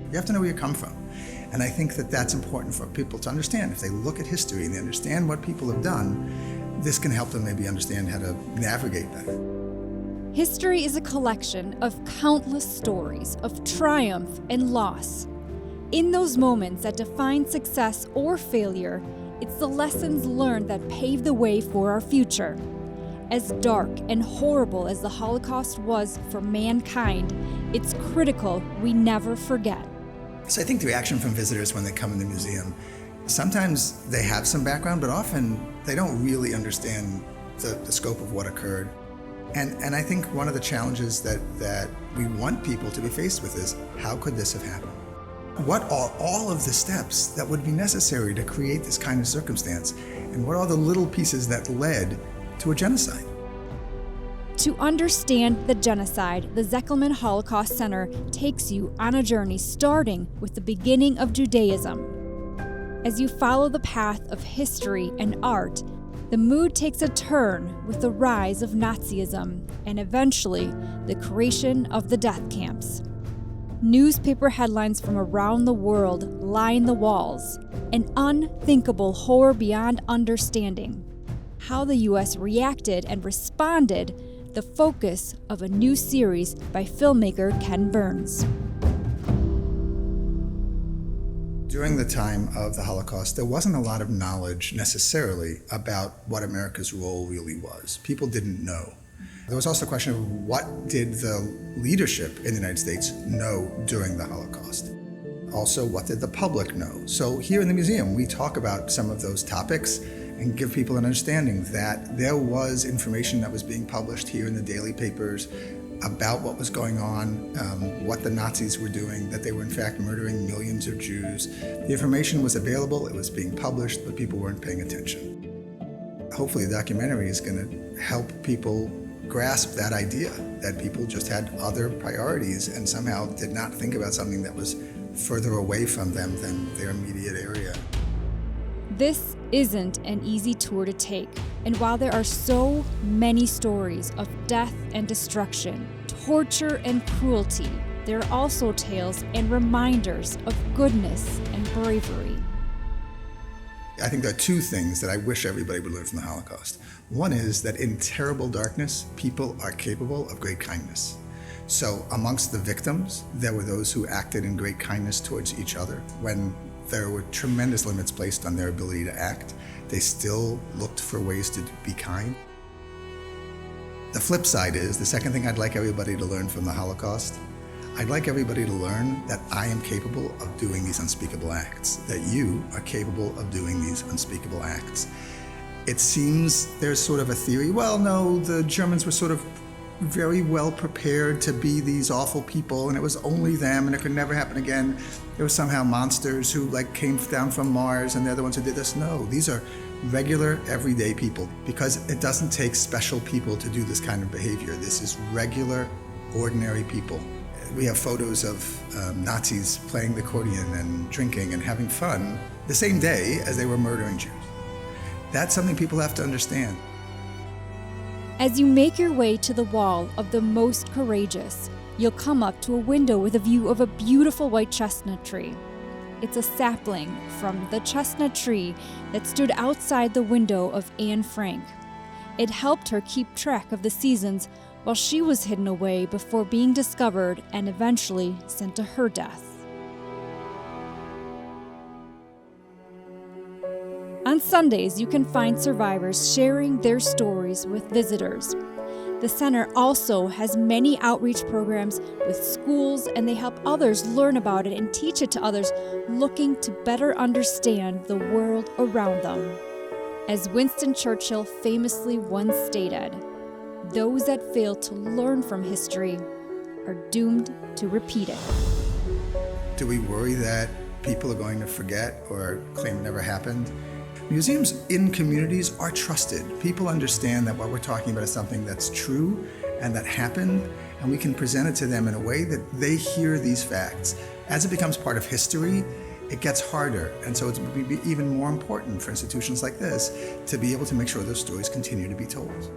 You have to know where you come from. And I think that that's important for people to understand. If they look at history and they understand what people have done, this can help them maybe understand how to navigate that. History is a collection of countless stories of triumph and loss. In those moments that define success or failure, it's the lessons learned that pave the way for our future. As dark and horrible as the Holocaust was for mankind, it's critical we never forget. So I think the reaction from visitors when they come in the museum, sometimes they have some background, but often they don't really understand the scope of what occurred. And I think one of the challenges that we want people to be faced with is, how could this have happened? What are all of the steps that would be necessary to create this kind of circumstance? And what are the little pieces that led to a genocide? To understand the genocide, the Zekelman Holocaust Center takes you on a journey starting with the beginning of Judaism. As you follow the path of history and art, the mood takes a turn with the rise of Nazism and eventually the creation of the death camps. Newspaper headlines from around the world line the walls, an unthinkable horror beyond understanding. How the U.S. reacted and responded, the focus of a new series by filmmaker Ken Burns. During the time of the Holocaust, there wasn't a lot of knowledge necessarily about what America's role really was. People didn't know. There was also a question of, what did the leadership in the United States know during the Holocaust? Also, what did the public know? So here in the museum, we talk about some of those topics and give people an understanding that there was information that was being published here in the daily papers about what was going on, what the Nazis were doing, that they were in fact murdering millions of Jews. The information was available, it was being published, but people weren't paying attention. Hopefully the documentary is going to help people grasp that idea, that people just had other priorities and somehow did not think about something that was further away from them than their immediate area. This isn't an easy tour to take, and while there are so many stories of death and destruction, torture and cruelty, there are also tales and reminders of goodness and bravery. I think there are two things that I wish everybody would learn from the Holocaust. One is that in terrible darkness, people are capable of great kindness. So amongst the victims, there were those who acted in great kindness towards each other. When there were tremendous limits placed on their ability to act, they still looked for ways to be kind. The flip side is, the second thing I'd like everybody to learn from the Holocaust, I'd like everybody to learn that I am capable of doing these unspeakable acts, that you are capable of doing these unspeakable acts. It seems there's sort of a theory, well, no, the Germans were sort of very well prepared to be these awful people, and it was only them, and it could never happen again. There were somehow monsters who came down from Mars, and they're the ones who did this. No, these are regular, everyday people, because it doesn't take special people to do this kind of behavior. This is regular, ordinary people. We have photos of Nazis playing the accordion and drinking and having fun the same day as they were murdering Jews. That's something people have to understand. As you make your way to the wall of the most courageous, you'll come up to a window with a view of a beautiful white chestnut tree. It's a sapling from the chestnut tree that stood outside the window of Anne Frank. It helped her keep track of the seasons while she was hidden away before being discovered and eventually sent to her death. On Sundays, you can find survivors sharing their stories with visitors. The center also has many outreach programs with schools, and they help others learn about it and teach it to others looking to better understand the world around them. As Winston Churchill famously once stated, "Those that fail to learn from history are doomed to repeat it." Do we worry that people are going to forget or claim it never happened? Museums in communities are trusted. People understand that what we're talking about is something that's true and that happened, and we can present it to them in a way that they hear these facts. As it becomes part of history, it gets harder, and so it's even more important for institutions like this to be able to make sure those stories continue to be told.